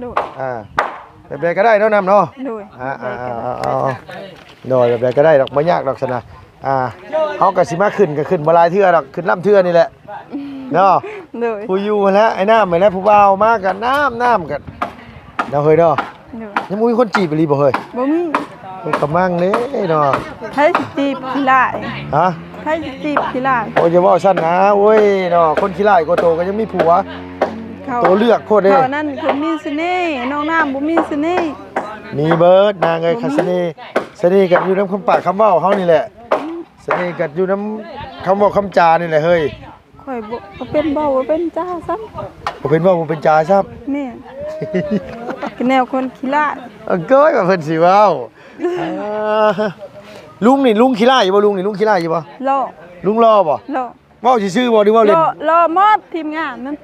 ดูแบบใดก็ได้เนาะน้ำเนาะดูโดยแบบใดก็ได้ดอกบ่ยากดอกซะนะเฮาก็สิมาขึ้นก็ขึ้นบ่หลายเทื่อดอกขึ้นลำเทื่อนี่แหละเนาะดูผู้อยู่แล้วไอ้น้ำไปแล้วผู้บ่าวมากันน้ำกันเนาะเฮ้ยเนาะยังมีคนจีบอีหลีบ่เฮ้ยบ่มีกำลังเลยเนาะให้จีบขี้ลายฮะให้จีบขี้ลายโอ้ยอย่าว่าซั่นนะโอ้ยเนาะคนขี้ร้ายก็โตก็ยังมีผัวโตเลือกโคตรเด้เขานั่นเขามีเสน่ห์น้องน้ำบ่มีเสน่ห์มีเบิดนางเอ้ยคัสนีเสน่ห์กันอยู่นำคำปากคำเว้าเฮานี่แหละเสน่ห์กันอยู่นำคำเว้าคำจานี่แหละเฮ้ยข่อยบ่เป็นเบาบ่เป็นจ้าซ้ำบ่เป็นเว้าบ่เป็นจาซับนี่แนวคนขี้ลายเก้ยว่าเพิ่นสิเว้าลุงนี่ลุงขี้ร้ายอยู่บ่ลุงนี่ลุงขี้ร้ายอยู่บ่ลุงรอบ่เว้าซื่อๆบ่หรือว่าเล่นรอหมดทีมงานนั่น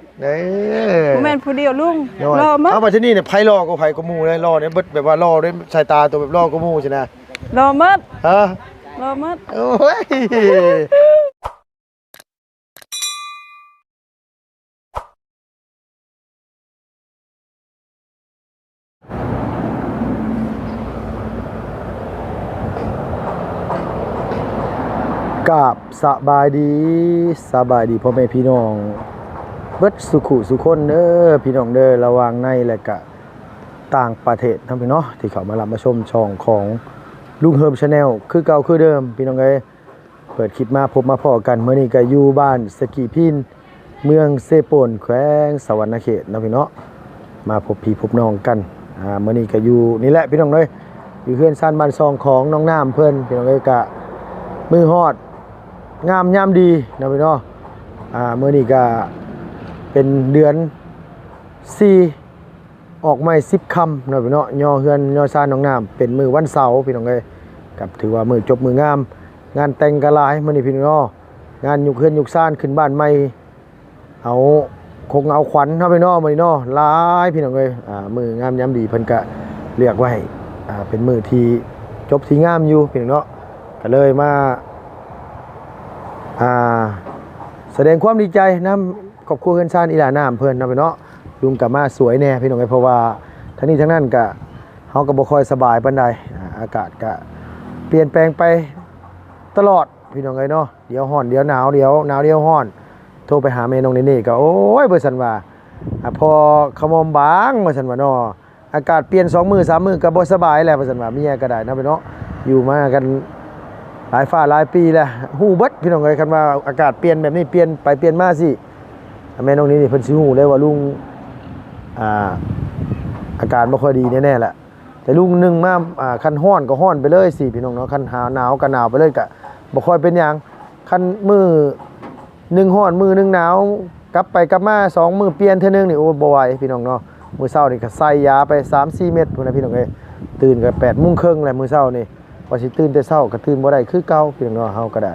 บ่แม่นผู้เดียวลุงรอหมดเอามาที่นี่เนี่ยไผรอก็ไผก็หมู่เลยรอเนี่ยเบิดแบบว่ารอด้วยสายตาตัวแบบรอก็หมู่ซั่นนะรอหมดฮะรอหมดโอ้ยกับสบายดีพ่อแม่พี่น้องเบิดสุขุสุคนเด้อพี่น้องเด้อระวังในและกะต่างประเทศทั้งพี่เนาะที่เขามารับมาชมช่องของลุงเฮิมชาแนลคือเก่าคือเดิมพี่น้องเอ้ยเปิดคลิปมาพบมาพอกันมื้อนี้ก็อยู่บ้านสกีพินเมืองเซโปนแขวงสวรรณเขตนะพี่เนาะมาพบพี่พบน้องกันมื้อนี้ก็อยู่นี่แหละพี่น้องเอ้ยอยู่เฮือนซ่านบ้านซองของน้องน้ำเพิ่นพี่น้องเอ้ยกะมือฮอดงามยามดีนะพี่น้องมื้อนี้ก็เป็นเดือน4ออกใหม่10ค่ำนะพี่น้องย่อเฮือนย่อซ่านน้องน้ำเป็นมื้อวันเสาร์พี่น้องเอ้ยกับถือว่ามื้อจบมื้องามงานแต่งก็หลายมื้อนี้พี่น้องงานยุกเฮือนยุกซ่านขึ้นบ้านใหม่เอาคงเอาขวัญเนาะพี่น้องมื้อนี้เนาะหลายพี่น้องเอ้ยมื้องามยามดีเพิ่นก็เรียกไว้เป็นมื้อที่จบที่งามอยู่พี่น้องเนาะก็เลยมาแสดงความดีใจนำครอบครัวเฮือนซ่านอีหลาน้ำเพิ่นเนาะพี่เนาะลุงก็มาสวยแน่พี่น้องเอ้ยเพราะว่าทั้งนี้ทั้งนั้นก็เฮาก็บ่ค่อยสบายปานใดอากาศก็เปลี่ยนแปลงไปตลอดพี่น้องเอ้ยเนาะเดี๋ยวร้อนเดี๋ยวหนาวเดี๋ยวหนาวเดี๋ยวร้อนโทรไปหาแม่น้องนี่ก็โอ้ยเบิ่ซั่นว่าพอขมอมบางว่าซั่นว่าเนาะอากาศเปลี่ยน2มื้อ3มื้อก็บ่สบายแล้วว่าซั่นว่าเมียก็ได้เนาะพี่เนาะอยู่มากันหลายฝ่าหลายปีแล้วฮู้เบิดพี่น้องเอ้ยคันว่าอากาศเปลี่ยนแบบนี้เปลี่ยนไปเปลี่ยนมาสิแม่น้องนี่เพิ่นสิฮู้เลยว่าลุงอาการบ่ค่อยดีแน่ๆแหละแต่ลุงนึงมาคันร้อนก็ร้อนไปเลยสิพี่น้องเนาะคันหนาวก็หนาวไปเลยก็บ่ค่อยเป็นหยังคันมื้อนึงร้อนมื้อนึงหนาวกลับไปกลับมา2มื้อเปลี่ยนเทื่อนึงนี่โอ้บ่ไหวพี่น้องเนาะมื้อเช้านี่ก็ใส่ยาไป 3-4 เม็ดพุ่นน่ะพี่น้องเอ้ยตื่นก็ 8:30 นแล้วมื้อเช้านี่ว่าสิตื่นแต่เช้าก็ตื่นบ่ได้คือเก่าพี่น้องเนาะเฮาก็ได้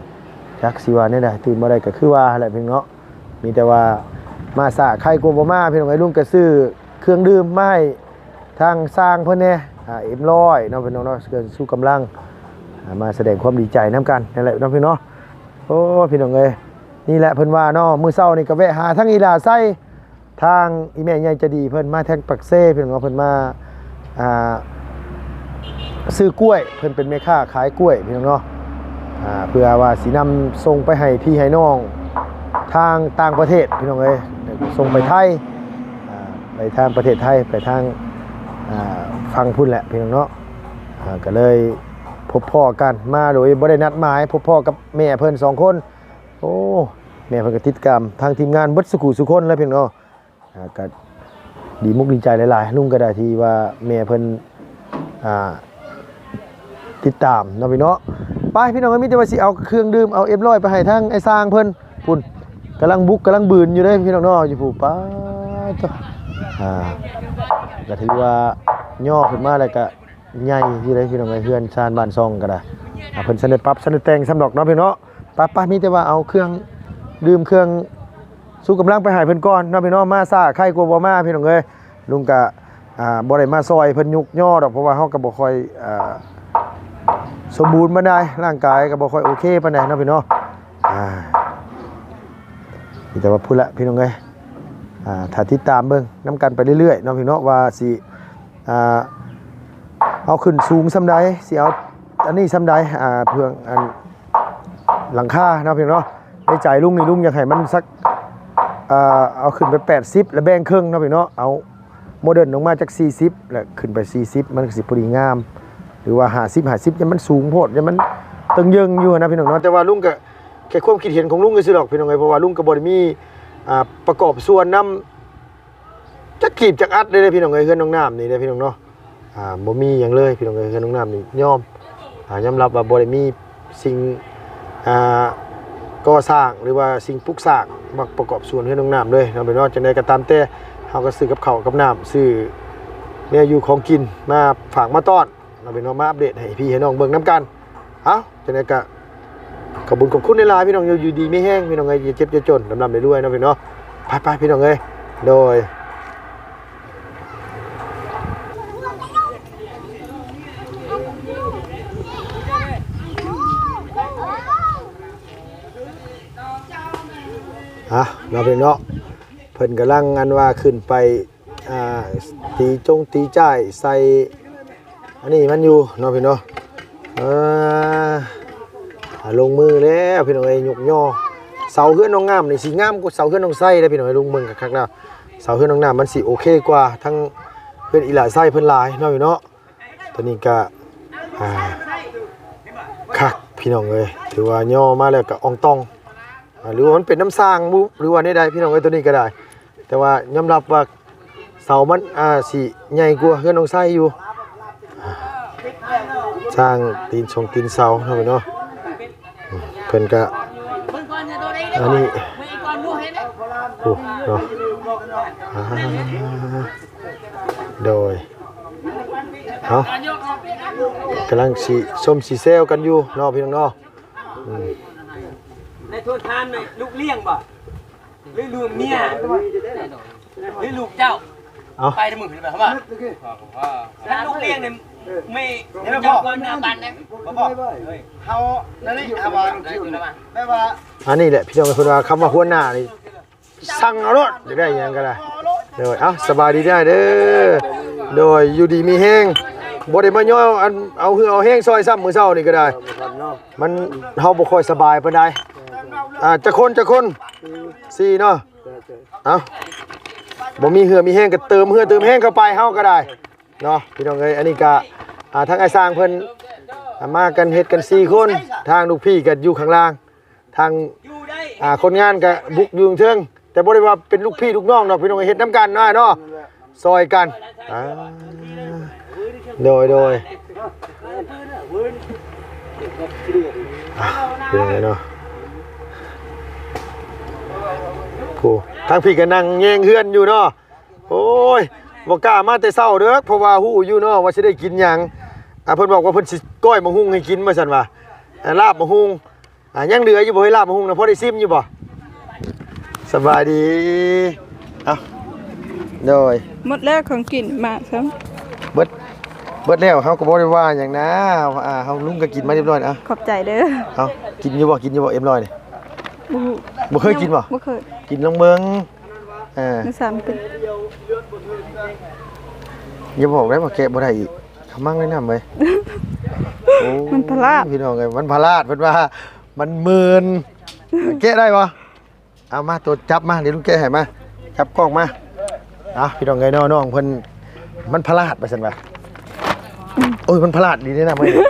จักสิว่าแนวใดตื่นบ่ได้ก็คือว่าแหละพี่น้องเนาะมีแต่ว่ามาสะใครกลัวบ่มาพี่น้องไอ้ลุงก็ซื้อเครื่องดื่มมาให้ทางสร้างเพิ่นแน่M100เนาะพี่น้องเนาะสู้กำลังมาแสดงความดีใจนํกันนั่นแหละน้องพี่น้องโอ้พี่น้องเอ้ยนี่แหละเพิ่นว่าเนาะมื้อเช้านี่ก็แวะหาทั้งอีหลาไส้ทางอีแม่ใหญ่จะดีเพิ่นมาแทงปักเซ่พี่น้องเพิ่นมาซื้อกล้วยเพิ่นเป็นแม่ค้าขายกล้วยพี่น้องเนาะเพื่อว่าสินำส่งไปให้พี่ให้น้องทางต่างประเทศพี่น้องเอ้ยส่งไปไทยไปทางประเทศไทยไปทางฟังพุ่นแหละพี่น้องเนาะก็เลยพบพ่อกันมาโดยบ่ได้นัดหมายพบพ่อกับแม่เพิ่น2คนโอ้แม่เพิ่นก็ติดกรรมทางทีมงานเบิดสุขุสุคนแล้วพี่น้องเนาะก็ดีมุกดีใจหลายๆลุงก็ได้ที่ว่าแม่เพิ่นติดตามเนาะพี่น้องไปพี่น้องมีแต่ว่าสิเอาเครื่องดื่มเอาM100ไปให้ทางไอ้สร้างเพิ่นพุ่นกำลังบุกกำลังบืนอยู่เด้พี่น้องเนาะอยู่ผู้ป้าจ้ะก็ถือว่าย่อขึ้นมาแล้วก็ใหญ่อยู่เลยพี่น้องเฮือนชานบ้านซองก็ได้เพิ่นสนิทปรับสนิทแต่งสำดอกเนาะพี่เนาะป้ามีแต่ว่าเอาเครื่องดื่มเครื่องสู้กำลังไปให้เพิ่นก่อนเนาะพี่เนาะมาซ่าใครกลัวบ่มาพี่น้องเอ้ยลุงก็บ่ได้มาซอยเพิ่นยุกย่อดอกเพราะว่าเฮาก็บ่ค่อยสมบูรณ์ปานใดร่างกายก็บ่ค่อยโอเคปานใดเนาะพี่เนาะแต่ว่าพูดละพี่น้องเอ้ย ถ้าติดตามเบิ่งนํกันไปเรื่อยๆเนาะพี่เนาะว่าสิเอาขึ้นสูงซำใดสิเอาอันนี้ซำใดเพื่ออันหลังคาเนาะพี่เนาะในใจลุงนี่ลุงอยากให้มันสักเอาขึ้นไป80แล้วแบ่งครึ่งเนาะพี่เนาะเอาโมเดิร์นลงมาจาก40แล้วขึ้นไป40มันก็สิพอดีงามหรือว่า50ยังมันสูงโพดยังมันตึงเยิงอยู่นะพี่น้องเนาะแต่ว่าลุงก็แค่ความคิดเห็นของลุงก็ซื่อดอกพี่น้องเอ้ยเพราะว่าลุงก็บ่ได้มีประกอบส่วนนำจักขีบจักอัดเลยพี่น้องเอ้ยเฮือนน้องน้ำนี่เด้อพี่น้องเนาะบ่มีหยังเลยพี่น้องเอ้ยเฮือนน้องน้ำนี่ยอมรับว่าบ่ได้มีสิ่งก่อสร้างหรือว่าสิ่งปลูกสร้างมาประกอบส่วนเฮือนน้องน้ำเลยเนาะพี่น้องจังได๋ก็ตามแต่เฮาก็ซื้อกับข้าวกับน้ำซื้อเนี่ยอยู่ของกินมาฝากมาต้อนเราเป็นมาอัปเดตให้พี่ให้น้องเบิ่งน้ำกันจังได๋ก็ขอบคุณในไลน์พี่น้องอยู่ดีไม่แห้งพี่น้องเอ้ยอย่าเจ็บอย่าจนลำไปด้วยเนาะพี่น้องไปพี่น้องเอ้ยโดยเราเป็นเนาะเพิ่นกำลังงานว่าขึ้นไปตีจ่ายใส่อันนี้มันอยู่เนาะพี่เนาะลงมือแล้วพี่น้องเอ้ยยกย่อเสาเฮือนน้องงามนี่สิงามกว่าเสาเฮือนน้องไส้เลยพี่น้องเอ้ยลุงเบิ่งคักๆแล้วเสาเฮือนน้องน้ำมันสิโอเคกว่าทั้งเฮือนอีหลาไส้เพิ่นหลายเนาะพี่เนาะตัวนี้ก็คักพี่น้องเอ้ยถือว่าย่อมาแล้วก็อ่องต้องหรือว่ามันเป็นน้ำสร้างหรือว่าใดๆพี่น้องเอ้ยตัวนี้ก็ได้แต่ว่ายอมรับว่าเสามันสิใหญ่กว่าเฮือนน้องไส้อยู่สร้างตีนเสาเนาะพี่เนาะเพิ่นก็อันนี้โอ้เนาะโดยกำลังส้มสีเซลกันอยู่เนาะพี่น้องเนาะในโทษทานในลูกเลี้ยงบ่หรือลูกเมียหรือลูกเจ้าไปทั้งมึงเห็นไหมครับว่าแล้วลูกเลี้ยงเนี่ยไม่เจ้าคนหน้าปันนะบอกเขานั่นนี่ครับว่าแม่ว่าอันนี้แหละพี่น้องเพิ่นว่าคำว่าหัวหน้านี่สั่งเอารถได้ยังก็ได้โดยสบายดีได้เด้อโดยอยู่ดีมีแห้งบ่ได้มาย่ออันเอาหือเอาแห้งซอยซ้ำมื้อเช้านี่ก็ได้มันเฮาบ่ค่อยสบายปานใดจะคน4เนาะบ่มีเหือมีแห้งก็เติมเหือเติมแห้งเข้าไปเฮาก็ได้เนาะพี่น้องเอ้ยอันนี้ก็ทั้งไอ้สร้างเพิ่นมากันเฮ็ดกัน4คนทางลูกพี่ก็อยู่ข้างล่างทางคนงานก็บุกอยู่เทิงแต่บ่ได้ว่าเป็นลูกพี่ลูกน้องดอกพี่น้องเฮ็ดนํกันเนาะซอยกันโดยเป็นไงเนาะทางพี่ก็นั่งแยงเฮือนอยู่เนาะโอ้ยบ่กล้ามาแต่เช้าเด้อเพราะว่าฮู้อยู่เนาะว่าสิได้กินหยังเพิ่นบอกว่าเพิ่นสิก้อยมะฮุ่งให้กินว่าซั่นว่าลาบมะฮุ่งยังเหลืออยู่บ่ให้ลาบมะฮุ่งนะพอได้ซิมอยู่บ่สบายดีโดยหมดแล้วของกินมาครับเบิดแล้วเฮาก็บ่ได้ว่าหยังนะเฮาลุงก็กินมาเรียบร้อยขอบใจเด้อกินอยู่บ่เอ็มร้อยนี่บ่เคยกินบ่เคยกินลงเบิ่งมื้อ3เป็นอย่าบอกได้ว่าแกะบ่ได้อีกขมั่งเลยนำเว้ยมันพลาดพี่น้องเอ้ยมันพลาดเพิ่นว่ามันมึนแกะได้บ่เอามาตัวจับมาเดี๋ยวลุงแกะให้มาจับกล้องมาพี่น้องเอ้ยน้องเพิ่นมันพลาดไปซั่นว่าโอ้ยมันพลาดดีเด้นะมื้อนี้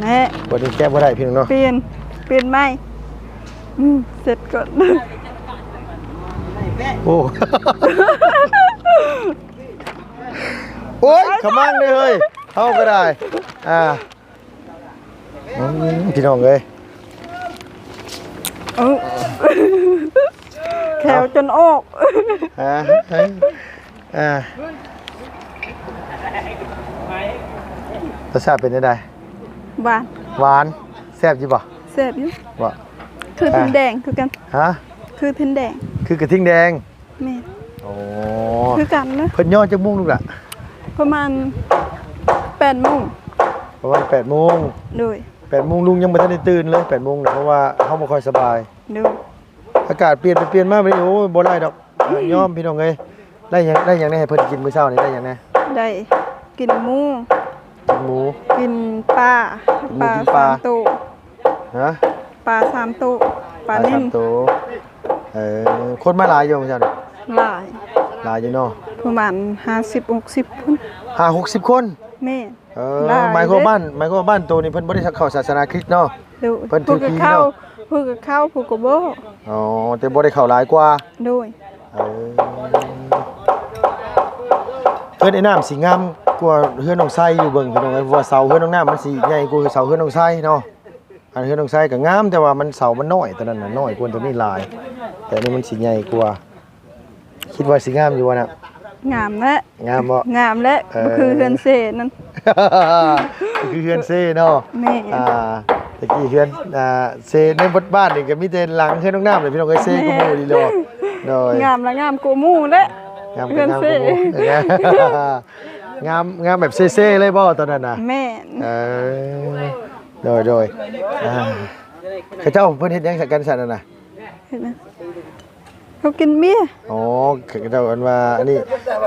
แน่บ่ได้แกะบ่ได้พี่น้องเนาะเปลี่ยนใหม่เสร็จก่อนโอ้ยขมั่งเลยเฮ้ยเฮาก็ได้พี่น้องเอ้ยแถวจนออกรสชาติเป็นยังไงหวานแซ่บอยู่ป่ะแซ่บอยู่บ่คือทินแดงคือกันคือทินแดงคือกระทิงแดงแม่โอ้คือกันนะเพิ่นย่อจักโมงลูกล่ะประมาณ 8 โมงประมาณ 8 โมงโดย8 โมงลุงยังบ่ทันได้ตื่นเลย 8 โมงเพราะว่าเฮาบ่ค่อยสบายโดย อากาศเปลี่ยนไปเปลี่ยนมาบ่ได้โอ้ยบ่ได้ดอกยอมพี่น้องเอ้ยได้หยังได้ให้เพิ่นกินมื้อเช้านี่ได้หยังแน่ ได้กินหมู กินหมู กินปลา กินหมูกินปลา 3ตัว ฮะ ปลา3ตัวปลานิ่ สาม มตัวคนมาหลายอยู่มื้อเช้านี่ หลาย หลายอยู่เนาะ ประมาณ50-60พุ่น 50-60 คน แม่ หมายความว่าบ้านตัวนี้เพิ่นบ่ได้เข้าศาสนาคริสต์เนาะ ดู เพิ่นถื ผู้ อ ก็ ผี เข้า เนาะ ผู้ก็เข้าผู้ก็บ่ อ๋อแต่บ่ได้เข้าหลายกว่า โดย เพื่อนไอ้น้ำสีงามกว่าเฮือนน้องไส้อยู่เบิ่งพี่น้องเอ้ยว่าเสาเฮือนน้องน้ำมันสีใหญ่กว่าเสาเฮือนน้องไส้เนาะอันเฮือนน้องไส้ก็งามแต่ว่ามันเสามันน้อยตัวนั้นน่ะน้อยกว่าตัวนี้หลาย แต่อันนี่มันสีใหญ่กว่าคิดว่าสีงามอยู่วะน่ะ งามและ งามบ่ งามและบ่คือเฮือนเซนั่น คือเฮือนเซ่เนาะ แม่ ตะกี้เฮือนเซ่ในบทบ้านนี่ก็มีแต่หลังเฮือนน้องน้ำเลยพี่น้องเอ้ยเซ่ก็หมู่ดีโลโดย งามละงามกูหมู่และ งาม เฮือน งาม เซ่ งามแบบเซ่ๆเลยบ่ตอนนั้นน่ะ แม่น โดยเขาเจ้าเพิ่นเฮ็ดหยังสักกันซั่นน่ะ เห็นไหมเขากินเบี้ย อ๋อเขาเจ้ากันว่าอันนี้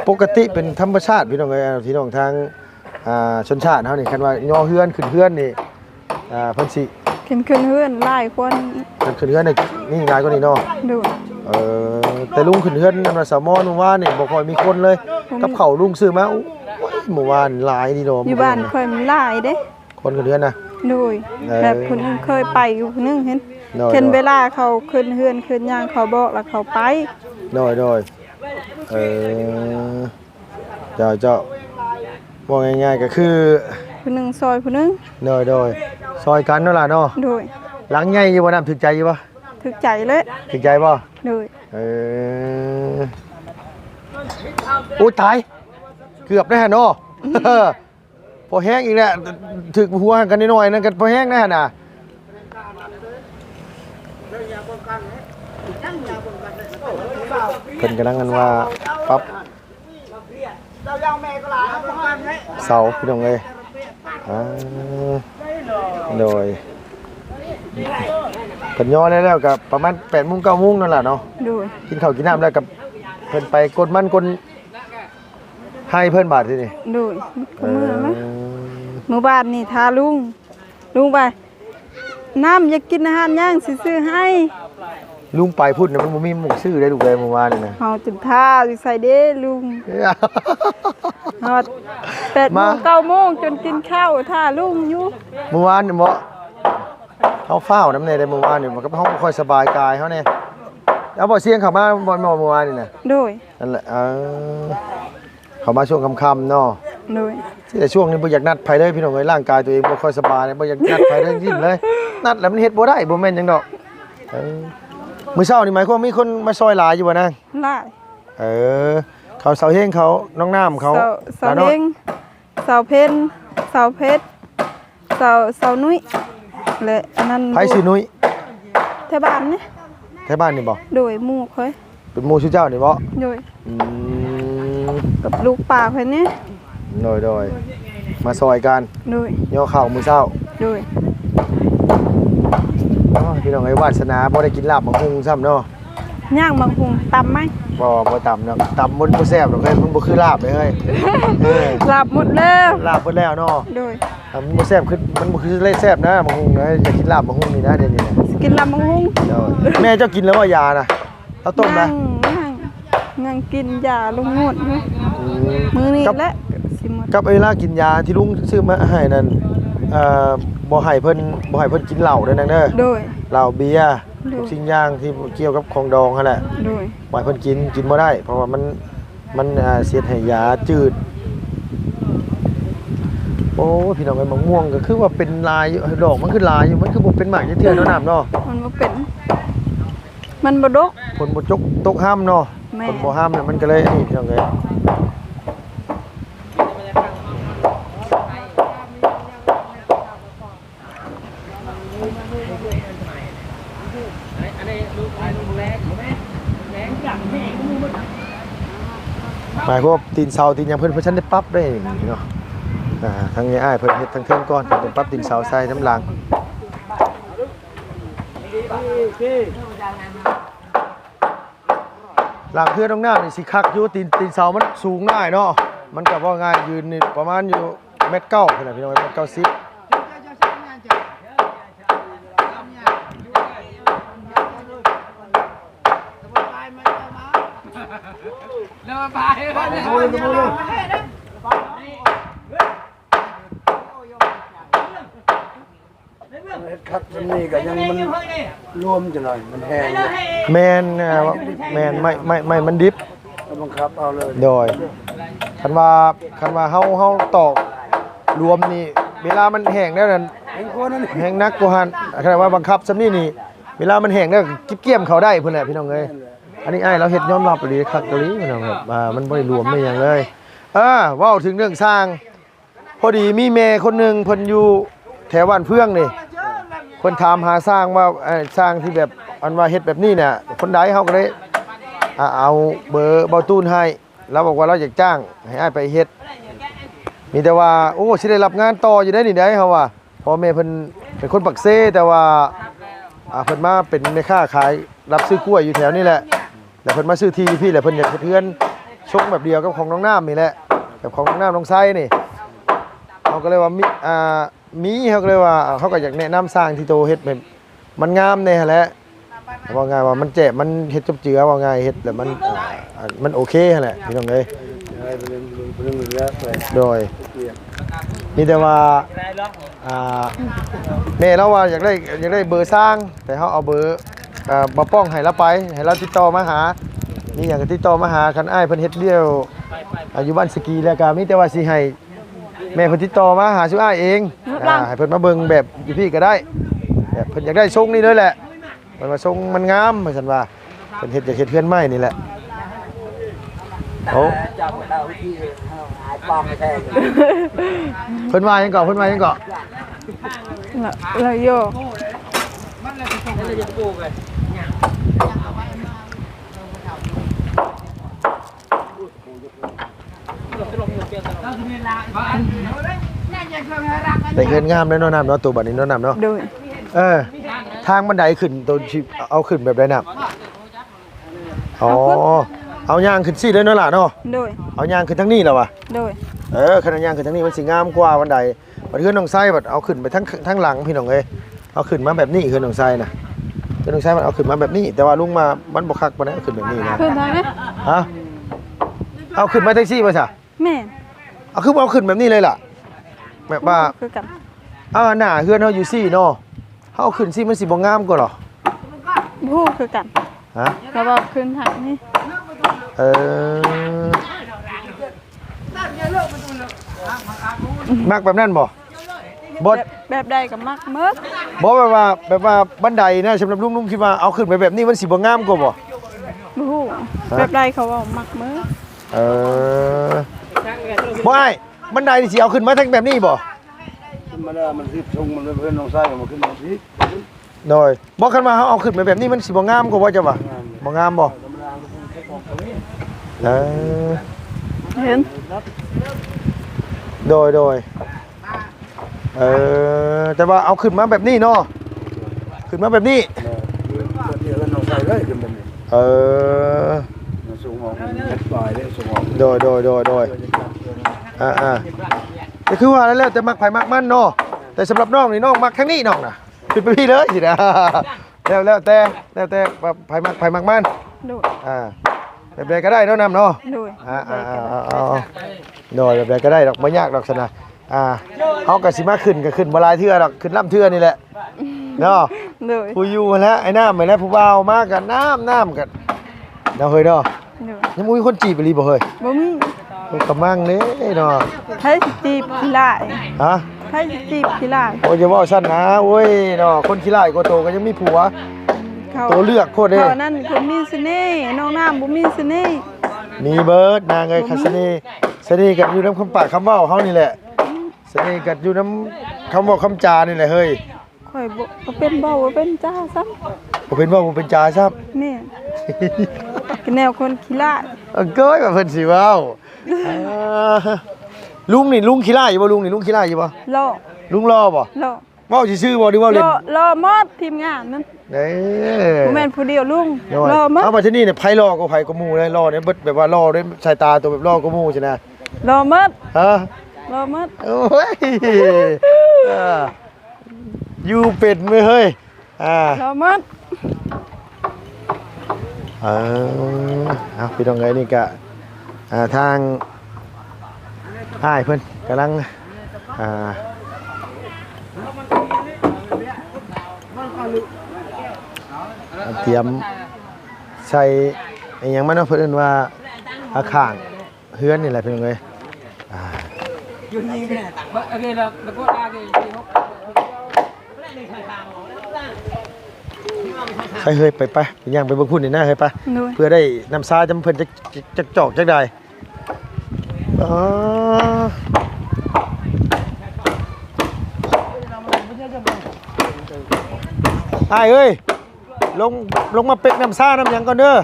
ปกติเป็นธรรมชาติพี่น้องเอ้ยพี่น้องทางชนชาติเฮานี่คันว่าย่อเฮือนขึ้นเฮือนนี่เพิ่นสิ กินขึ้นเฮือนหลายคน ขึ้นเฮือนนี่ง่ายกว่านี้เนาะ ดู แต่ลุงขึ้นเฮือนนั่นว่าสมอเมื่อวานนี่บ่ค่อยมีคนเลยกับข้าวลุงซื้อมาโอ้ยเมื่อวานหลายดีเนาะ อยู่บ้านเคยมีหลายเด้ คนขึ้นเฮือนนะ โดยแบบคนนึงเคยไปอยู่คนนึงเห็น โดย เห็นเวลาเขาขึ้นเฮือนขึ้นย่างเขาบอกแล้วเขาไป โดยเจ้าบอกง่ายๆก็คือ คนนึงซอยคนนึง โดยซอยกันเนาะล่ะเนาะ โดย หลังใหญ่อยู่บ่น้ำถึกใจอยู่บ่ ถึกใจเลย ถึกใจบ่ โดย โอ้ยตายเกือบได้ฮะเนาะ พอแห้งอีกแล้วถึกหัวกันนิดหน่อยนั่นกันพอแห้งได้น่ะเพิ่นกำลังกันว่าปั๊บเสาพี่น้องเอ้ยโดยเพิ่นย่อแล้วก็ประมาณ 8:00 น 9:00 นนั่นล่ะเนาะ โดย กินข้าวกินน้ำแล้วกับเพิ่นไปกดมันกดให้เพิ่นบาทที่นี่ โดยก็มือนะหมู่บ้านนี่ทาลุงไปน้ำอยากกินอาหารย่างสิซื้อให้ ลุงไปพูดน่ะมันบ่มีหมู่ชื่อได้ลูกเลยเมื่อวานนี่นะ เฮาจนท่าสิใส่เด้ลุงฮอด8:00 9:00 นจนกินข้าวท่าลุงอยู่ เมื่อวานนี่บ่เฮาฟ้าวน้ำในได้เมื่อวานนี่มันก็เฮาบ่ค่อยสบายกายเฮาแน่เอาบ่เสียงเข้ามาบ่เมื่อวานนี่น่ะ โดย นั่นแหละเข้ามาช่วงค่ำๆเนาะ โดย แต่ช่วงนี้บ่อยากนัดไผเลยพี่น้องเอ้ยร่างกายตัวเองบ่ค่อยสบายบ่อยากนัดไผเลยยิ้มเลย นัดแล้วมันเฮ็ดบ่ได้บ่แม่นหยังดอกมื้อเช้านี่หมายความมีคนมาซอยหลายอยู่บ่นาง หลาย เขาเสาเฮงเขาน้องน้ำเขา เสาเฮงเสาเพนเสาเพชรเสานุ้ยและอันนั้น ไผสินุ้ย แถวบ้านนี่ แถวบ้านนี่บ่ โดยหมู่เฮ้ย เป็นหมู่ชื่อเจ้านี่บ่ โดย อืม กับลูกป่าเพิ่นนี่ โดยมาซอยกัน โดย ย่อข้าวมื้อเช้า โดย พี่น้องเอ้ยวาสนาบ่ได้กินลาบมังคุงซ้ำเนาะ ย่างบางหุงตำไหม บ่ต่ำเนาะต่ำมันบ่แซ่บดอกเฮ้ยมันบ่คือลาบเลยเฮ้ย หลับหมดแล้ว ลาบเบิดแล้วเนาะ โดย มันบ่แซ่บคือมันบ่คือเลยแซ่บนะมังคุงนะอยากกินลาบมังคุงนี่นะเดี๋ยวนี้นะ กินลำบางหุง แม่เจ้ากินแล้วว่ายานะเอาต้มนะ นั่งกินยาลงงดอยู่มื้อนี้แหละสิหมด กับเวลากินยาที่ลุงซื้อมาให้นั่นบ่ให้เพิ่นกินเหล้าเด้อนางเด้อ โดย เหล้าเบียร์ โดย ทุกสิ่งอย่างที่เกี่ยวกับของดองนั่นแหละ โดย บ่ให้เพิ่นกินบ่ได้ เพราะว่ามันเสียดให้ยาจืดโอ้พี่น้องไอ้มะม่วงก็คือว่าเป็นลายดอกมันคือลายอยู่มันคือบ่เป็นหมากเทื่อเนาะน้ำเนาะ มันบ่เป็น มันบ่ดก คนบ่จกตกห้ามเนาะ แม่ คนบ่ห้ามเนี่ยมันก็เลยนี่พี่น้องเอ้ยหมายความว่าตีนเสาตีนหยังเพิ่นฉันได้ปรับได้เนาะทางนี้อ้ายเพิ่นเฮ็ดทางเทิงก่อนเพิ่นปรับตีนเสาใส่น้ำราง หลังเพื่อนน้องน้ำนี่สิคักอยู่ตีนเสามันสูงได้เนาะมันก็บ่ง่ายยืนนี่ประมาณอยู่1.9 เมตรขนาดพี่น้อง1.90 เมตรคัดนี่ก็ยังมันรวมจังหน่อยมันแห้ง แมนไม่มันดิบ บังคับเอาเลย โดยคันว่าเฮาตอกรวมนี่เวลามันแห้งแล้วนั่น เห็นคนนั้น แห้งนักกว่าหันคันว่าบังคับซำนี่เวลามันแห้งแล้วกิ๊บเกี่ยมเขาได้พุ่นแหละพี่น้องเอ้ยอันนี้อ้ายเราเฮ็ดยอมรับเลยคักเกาหลีพี่น้องครับมันบ่ได้รวมไม่หยังเลยเว้าถึงเรื่องสร้างพอดีมีแม่คนหนึงเพิ่นอยู่แถวบ้านเพื่องนี่เพิ่นถามหาสร้างว่าสร้างที่แบบอันว่าเฮ็ดแบบนี้เนี่ยคนใดเฮาก็เลยเอาเบอร์เบาตูนให้เราบอกว่าเราอยากจ้างให้อ้ายไปเฮ็ดมีแต่ว่าโอ้สิได้รับงานต่ออยู่ได้นี่ได้เฮาว่าพ่อแม่เพิ่นเป็นคนปักเซ่แต่ว่าเพิ่นมาเป็นแม่ค้าขายรับซื้อกล้วยอยู่แถวนี้แหละแล้วเพิ่นมาซื้อที่พี่แหละเพิ่นอยากเพื่อนชกแบบเดียวกับของน้องน้ำนี่แหละแบบของน้องน้ำน้องไส้นี่เฮาก็เลยว่ามีเขาก็เลยว่าเขาก็อยากแนะนำสร้างที่โตเฮ็ดแบบมันงามแน่แหละว่าไงว่ามันเจ็บมันเฮ็ดจบเจือว่าไงเฮ็ดแล้วมันโอเคแหละพี่น้องเอ้ย เรื่องแล้วไป โดยมีแต่ว่าแม่เราว่าอยากได้เบอร์สร้างแต่เขาเอาเบอร์มาป้องให้เราไปให้เราติดต่อมาหานี่อย่างก็ติดต่อมาหาคันอ้ายเพิ่นเฮ็ดเดียวอยู่บ้านสกีแล้วก็มีแต่ว่าสิให้แม่เพิ่นติดต่อมาหาชื่ออ้ายเองให้เพิ่นมาเบิ่งแบบอยู่พี่ก็ได้แบบเพิ่นอยากได้ทรงนี้เลยแหละมันว่าทรงมันงามเหมือนกันว่าเพิ่นเฮ็ดอยากเฮ็ดเพื่อนไม้นี่แหละโอ้เพิ่นว่าหยังก่อนเราโยแต่เงินงามเลยเนาะน้ำเนาะตัวบัดนี้เนาะน้ำเนาะ โดย ทางบันไดขึ้นตัวเอาขึ้นแบบไรน้ำอ๋อเอาย่างขึ้นซี่เลยเนาะล่ะเนาะ โดย เอาย่างขึ้นทั้งนี้แล้ววะ โดย ขนาดย่างขึ้นทั้งนี้มันสิงามกว่าบันไดบัดขึ้นน้องไส้บัดเอาขึ้นไปทั้งหลังพี่น้องเอ้ยเอาขึ้นมาแบบนี้ขึ้นน้องไส้นะขึ้นน้องไส้มันเอาขึ้นมาแบบนี้แต่ว่าลุงมามันบ่คักปานนั้นเอาขึ้นแบบนี้นะ ขึ้นทางไหน ฮะเอาขึ้นมาแท็กซี่ป่ะจ๊ะ แม่ เอาขึ้นแบบนี้เลยล่ะแบบว่า คือกัน หน้าเฮือนเฮาอยู่ซี่เนาะเฮาเอาขึ้นซี่มันสิบ่งามกว่าหรอ ผู้คือกัน ฮะ เราบอกขึ้นทางนี้ มักแบบนั้นบ่บ่ แบบใดกับมักเมิด บ่แบบว่าบันไดนะสำหรับลุงคิดว่าเอาขึ้นไปแบบนี้มันสิบ่งามกว่าบ่ ผู้แบบใดเขาว่ามักเมิด บ่อ้ายบันไดนี่สิเอาขึ้นมาทั้งแบบนี้บ่ ธรรมดามันสิชงมันเพื่อนน้องชายมาขึ้นมาสิ โดยบ่คันว่าเฮาเอาขึ้นไปแบบนี้มันสิบ่งามกว่าบ่จ้ะบ่บ่งามบ่เห็น โดยแต่ว่าเอาขึ้นมาแบบนี้เนาะขึ้นมาแบบนี้ เดี๋ยวน้องชายเลยขึ้นแบบนี้สูงออกเม็ดปลายเลยสูงออก โดยก็คือว่าแล้วแต่มักไผมักมันเนาะแต่สำหรับน้องนี่น้องมักทางนี้น้องน่ะขึ้นไปพี่เลยสินะแล้วแต่ไผมักมัน โดย แบบใดก็ได้เนาะนำเนาะ โดย โดยแบบใดก็ได้ดอกบ่ยากดอกซะนะเฮาก็สิมาขึ้นก็ขึ้นบ่หลายเทื่อดอกขึ้นลำเทื่อนี่แหละเนาะ โดย ผู้อยู่หั่นแหละไอ้น้ำไปแล้วผู้บ่าวมากันน้ำกันเนาะเฮ้ยเนาะ โดย ยังบ่มีคนจีบอีหลีบ่เฮ้ย บ่มี กำมังเด้เนาะ ใครสิจีบขี้ลาย ฮะ ใครสิจีบขี้ลาย โอ้ยจะว่าสั้นนะโอ้ยเนาะคนขี้ร้ายก็โตก็ยังมีผัว เขา โตเลือกโคตรเด้ เขานั่นเขามีเสน่ห์น้องน้ำบ่มีเสน่ห์ มีเบิร์ดนางเอ้ยคัสนีสนีกับอยู่น้ำคำปากคำเว้าเฮานี่แหละสนีกับอยู่น้ำคำบอกคำจานี่แหละเฮ้ย ข่อยบ่เป็นเบาบ่เป็นจ้าซ้ บ่เป็นว่าบ่เป็นจาซับ ำแม่ก็แนวคนขี้ลาย เก้ยว่าเพิ่นสิเว้าลุงนี่ลุงขี้ร้ายอยู่บ่ลุงนี่ลุงขี้ร้ายอยู่บ่ รอ ลุงรอบ่ รอ เว้าซื่อๆบ่หรือเว้าเล่น รอมอดทีมงานนั้น เด้ บ่แม่นผู้เดียวลุง น้อย รอมั้ เอามาที่นี่เนี่ยไผรอก็ไผก็หมู่เลยรอเนี่ยเบิดแบบว่ารอด้วยสายตาตัวแบบรอก็หมู่ใช่นะ รอมัด ฮะ รอมัด โอ้ยอยู่เป็ดมั้ยเฮ้ยรอมัด พี่น้องเอ้ยนี่ก็ทางอ้ายเพิ่นกำลังเตรียมใส่ไอ้หยังมันเนาะเพิ่นว่าอาข้างเฮือนนี่แหละพี่น้องเอ้ยใช่เฮ้ยไปย่างไปเบิ่งพุ่นนี่นะเฮ้ยไปเพื่อได้น้ำซาจำเพิ่นจะจอกจักได้อ้ายเอ้ยลงมาเป็กน้ำซาน้ำหยังก่อนเด้อ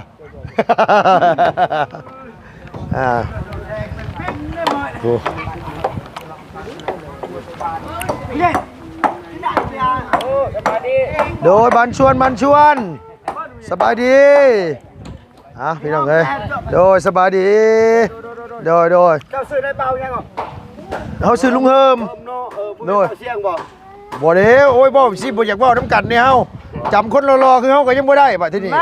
โอ้โดยบันชวนสบายดีพี่น้องเอ้ยโดยสบายดีโดยเจ้าซื้อได้เบายังเขาซื้อลุงเฮิมโดยเสียงบ่เด้โอ้ยบ่สิบ่อยากเว้าน้ำกันนี่เฮาจำคนรอคือเฮาก็ยังบ่ได้บัดทีนี้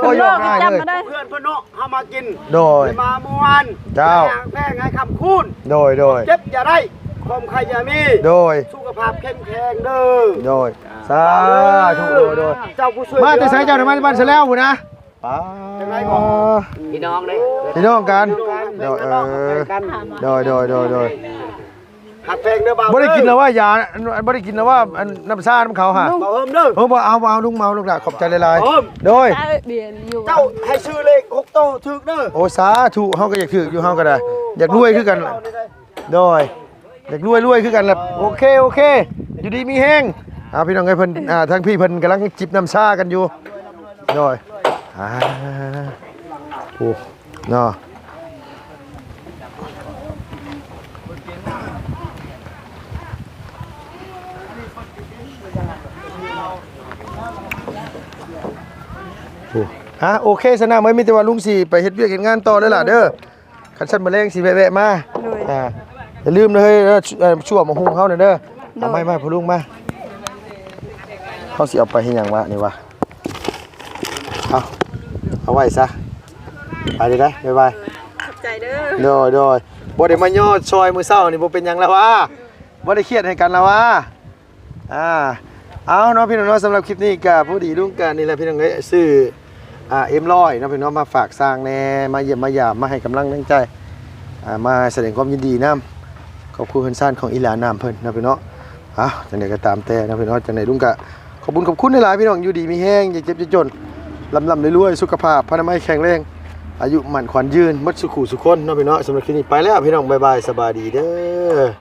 ก็ยกง่ายเลยเพื่อนเพิ่นเนาะเฮามากินโดยมาเมื่อวาน เจ้าแพ้ไงคำคูณโดยเจ็บอย่าได้ความใครอย่ามีโดยสุขภาพเข้มแข็งเด้อโดยสาธุโดยเจ้าผู้ช่วยมาแต่ไสเจ้ามาบ้านซะแล้วพุ่นนะจังได๋บ่พี่น้องเด้ พี่น้องกันโดยหักแพงเด้อบ่าวบ่ได้กินแล้วว่ายาบ่ได้กินแล้วว่าน้ำซ่าน้ำเขาฮะบ่เฮิมเด้อบ่เอาลุงเมาลูกหล่ะขอบใจหลายๆโดยเจ้าให้ชื่อเลข6โตถูกเด้อโอ้สาธุเฮาก็อยากถืออยู่เฮาก็ได้อยากรวยคือกันโดยอยากรวยคือกันแหละโอเคอยู่ดีมีแห้งพี่น้องเอ้ยเพิ่นทั้งพี่เพิ่นกำลังจิบน้ำชากันอยู่โดยโอ้เนาะโอเคสนะไม่มีแต่ว่าลุงสิไปเฮ็ดเวียกเฮ็ดงานต่อเลยล่ะเด้อคันซั่นมื้อแลงสิแวะมาอย่าลืมเลยชั่วมาหุงเฮาน่ะเด้อเอาไม้มาพ่อลุงมาเฮาสิเอาไปเฮ็ดหยังวะนี่วะเอาไว้ซะไปเลยได้บ๊ายบายขอบใจเด้อโดยบ่ได้มาย่อซอยมื้อเช้านี่บ่เป็นหยังแล้ววะบ่ได้เครียดให้กันแล้ววะเอาเนาะพี่น้องเนาะสำหรับคลิปนี้ก็ผู้ดีลุงกันนี่แหละพี่น้องเอ้ยซื้อM100เนาะพี่น้องมาฝากสร้างแน่มาเยี่ยมมายามมาให้กำลังใจมาแสดงความยินดีนำขอบคุณเพิ่นซ่านของอีหลาน้ำเพิ่นนะพี่น้องจังได๋ก็ตามแต่นะพี่น้องจังได๋ลุงก็ขอบคุณหลายๆพี่น้องอยู่ดีมีแฮงอย่าเจ็บอย่าจนลำรวยๆสุขภาพพระนามัยแข็งแรงอายุมั่นขวัญยืนหมดสุขุสุขคนเนาะพี่น้องสำหรับคลิปนี้ไปแล้วพี่น้องบ๊ายบายสบายดีเด้อ